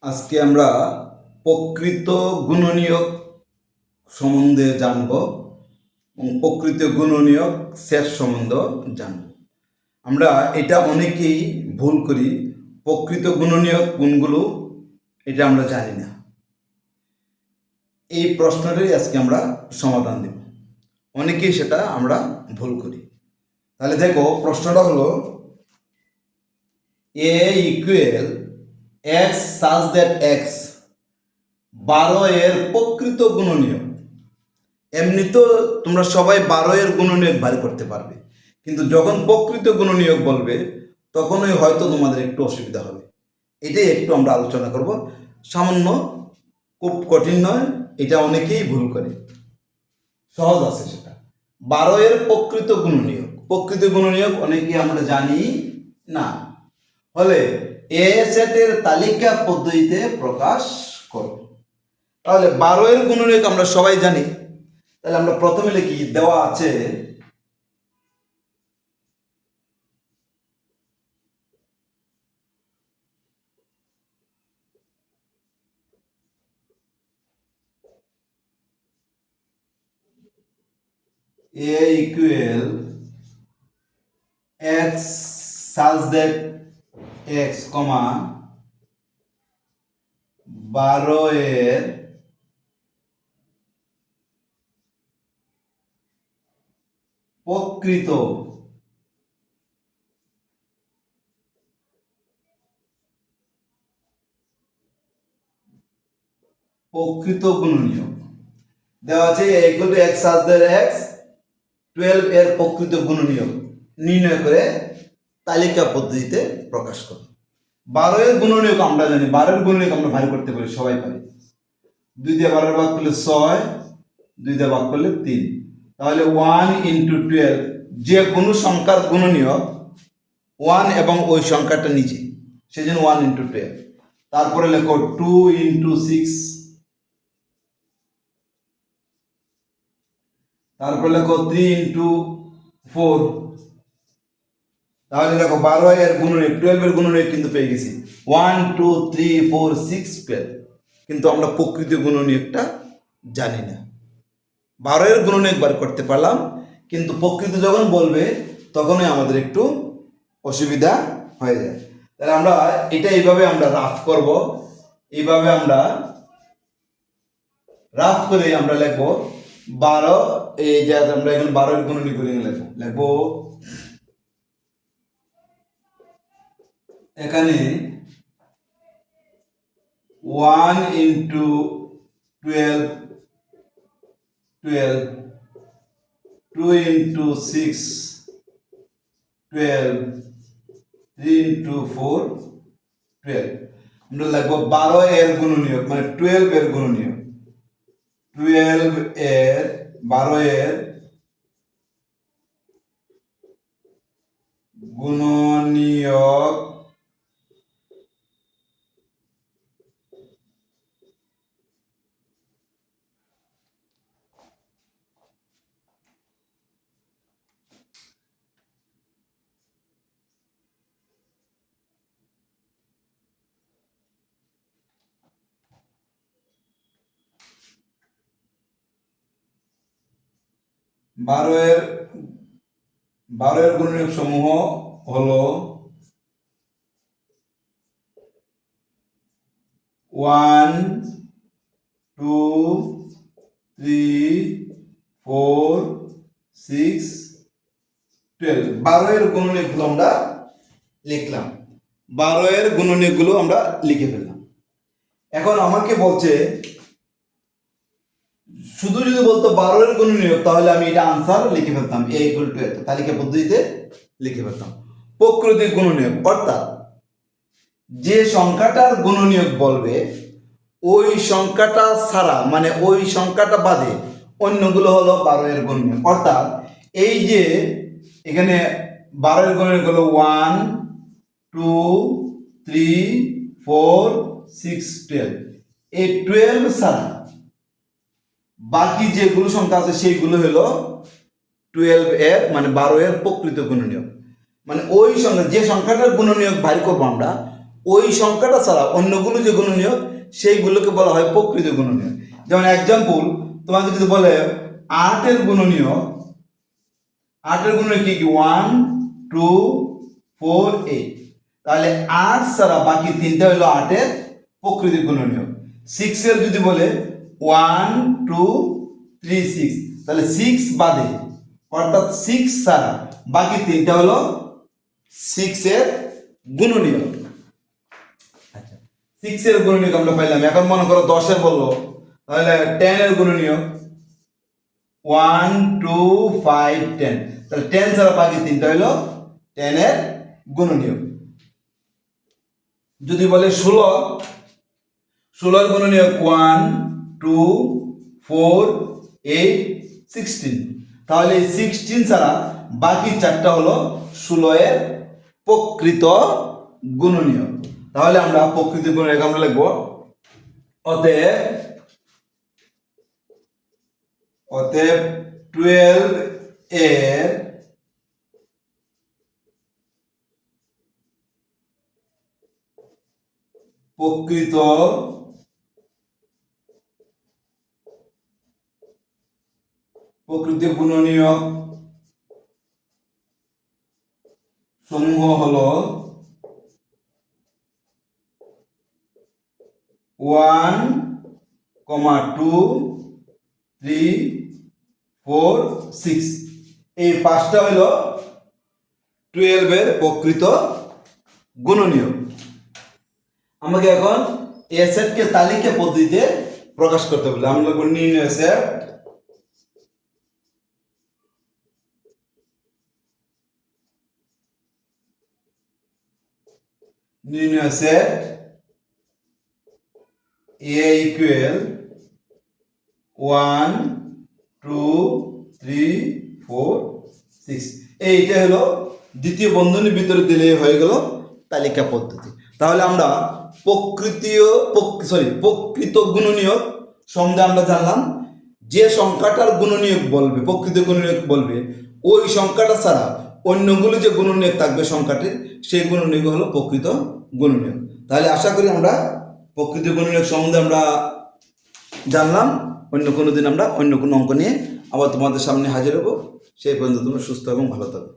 আজকে আমরা প্রকৃত গুণনীয়ক সম্বন্ধে জানব এবং প্রকৃত গুণনীয়ক সেট সম্বন্ধে জানব। আমরা এটা অনেকেই ভুল করি, প্রকৃত গুণনীয়ক কোনগুলো এটা আমরা জানি না। এই প্রশ্নটাই আজকে আমরা সমাধান দেব। অনেকেই সেটা আমরা ভুল করি। তাহলে দেখো, প্রশ্নটা হলো A equal X such that X 12 এর প্রকৃত গুণনীয়ক। এমনি তো তোমরা সবাই 12 এর গুণনীয়ক বের করতে পারবে, কিন্তু যখন প্রকৃত গুণনীয়ক বলবে তখনই হয়তো তোমাদের একটু অসুবিধা হবে। এটাই একটু আমরা আলোচনা করব। সামান্য, খুব কঠিন নয়, এটা অনেকেই ভুল করে। সহজ আছে সেটা। 12 এর প্রকৃত গুণনীয়ক। প্রকৃত গুণনীয়ক অনেকেই আমরা জানি না। হলে এ সেটের তালিকা পদ্ধতিতে প্রকাশ করো। তাহলে 12 এর গুণনীয়ক আমরা সবাই জানি। তাহলে আমরা প্রথমে লিখি, দেওয়া আছে a equal x such that x, 12 এর প্রকৃত গুণনীয়ক। দেওয়া আছে a equal to x such that x 12 এর প্রকৃত গুণনীয়ক নির্ণয় করে তালিকা পদ্ধতিতে প্রকাশ করো। 12 এর গুণনীয়ক আমরা জানি। 12 এর গুণনীয়ক আমরা ভাগ করতে পারি, সবাই পারি। 2 দিয়ে 12 ভাগ করলে 6, 2 দিয়ে ভাগ করলে 3। তাহলে 1 into 12, যে কোনো সংখ্যার গুণনীয়ক 1 এবং ওই সংখ্যাটা নিচে, সেজন্য 1 into 12। তারপরে লেখো 2 into 6, তারপরে লেখো 3 into 4। তাহলে দেখো 12 এর গুণনীয়ক, 12 এর গুণনীয়ক কিন্তু পেয়ে গেছি 1 2 3 4 6 12। কিন্তু আমরা প্রকৃত গুণনীয়কটা জানি না। 12 এর গুণনীয়ক বার করতে পারলাম, কিন্তু প্রকৃত যখন বলবে তখনই আমাদের একটু অসুবিধা হয়ে যায়। তাহলে আমরা এটা এইভাবে আমরা রাফ করব। এইভাবে আমরা রাফ করে আমরা লিখবো 12, এই যে আমরা এখন 12 এর গুণনীয়ক করে লিখবো এখানে 1 into 12, 2 into 6, 12, 3 into 4, 12। আমরা লিখবো 12 এর গুণনীয়ক, মানে 12 এর গুণনীয়ক। 12 এর 12 এর গুণনীয়ক বারো এর গুণনীয়ক সমূহ হলো 1 2 3 4 6 12। 12 এর গুণনীয়কগুলো আমরা লিখলাম। 12 এর গুণনীয়কগুলো আমরা লিখে ফেললাম। এখন আমাকে বলছে, শুধু যদি বলতো 12 এর গুণনীয়ক, তাহলে আমি এটা আনসার লিখে ফেলতাম, a equal to এত, তালিকা পদ্ধতিতে লিখে ফেলতাম। প্রকৃত গুণনীয়ক অর্থাৎ যে সংখ্যাটার গুণনীয়ক বলবে ওই সংখ্যাটা ছাড়া, মানে ওই সংখ্যাটা বাদে অন্যগুলো হলো 12 এর গুণনীয়ক। অর্থাৎ এই যে এখানে 12 এর গুণনীয়ক হলো 1 2 3 4 6 12। এই 12 ছাড়া বাকি যেগুলো সংখ্যা আছে সেইগুলো হলো 12 এর, মানে 12 এর প্রকৃত গুণনীয়ক। মানে ওই সংখ্যা, যে সংখ্যাটার গুণনীয়ক বাইর করবো আমরা, ওই সংখ্যাটা ছাড়া অন্যগুলো যে গুণনীয়ক সেইগুলোকে বলা হয় প্রকৃত গুণনীয়ক। যেমন এক্সাম্পল, তোমাকে যদি বলে 8-এর গুণনীয়ক, 8-এর গুণনীয়ক কি কি? 1, 2, 4, 8। তাহলে 8 ছাড়া বাকি তিনটা হলো 8-এর প্রকৃত গুণনীয়ক। 6-এর যদি বলে 1, 2, 3, 6, তাহলে 6 বাদে অর্থাৎ 6 ছাড়া বাকি তিনটা হলো 6-এর গুণনীয়ক। আচ্ছা, 6-এর গুণনীয়ক আমরা পাইলাম। এখন মনে করো 10-এর বললো, তাহলে 10-এর গুণনীয়ক 1, 2, 5, 10। তাহলে 10 ছাড়া বাকি তিনটা হলো 10-এর গুণনীয়ক। যদি বলে 16-এর গুণনীয়ক 1, 2, 4, 8, 16। তাহলে 16 ছাড়া বাকি চারটা হলো 16-এর প্রকৃত গুণনীয়ক। তাহলে আমরা প্রকৃত গুণনীয়ক আমরা লিখব, অতএব 12 এর প্রকৃত গুণনীয়ক সমূহ হলো 1, 2, 3, 4, 6। এই পাঁচটা হলো 12-এর প্রকৃত গুণনীয়ক। আমাকে এখন এ সেটকে তালিকা পদ্ধতিতে প্রকাশ করতে বলে আমরা লিখব নির্ণয় সেট, A ইকুয়াল 1, 2, 3, 4, 6। এইটা হলো দ্বিতীয় বন্ধনীর ভিতরে দিলে হয়ে গেল তালিকা পদ্ধতি। তাহলে আমরা প্রকৃত গুণনীয়ক সম্বন্ধে আমরা জানলাম। যে সংখ্যাটার গুণনীয়ক বলবে, প্রকৃত গুণনীয়ক বলবে, ওই সংখ্যাটা ছাড়া অন্যগুলো যে গুণনীয়ক থাকবে সংখ্যাটির, সেই গুণনীয়ক হলো প্রকৃত গুণনীয়ক। তাহলে আশা করি আমরা প্রকৃত গুণনীয়ক সম্বন্ধে আমরা জানলাম। অন্য কোনো দিন আমরা অন্য কোনো অঙ্ক নিয়ে আবার তোমাদের সামনে হাজির হব। সেই পর্যন্ত তোমরা সুস্থ এবং ভালো থাকো।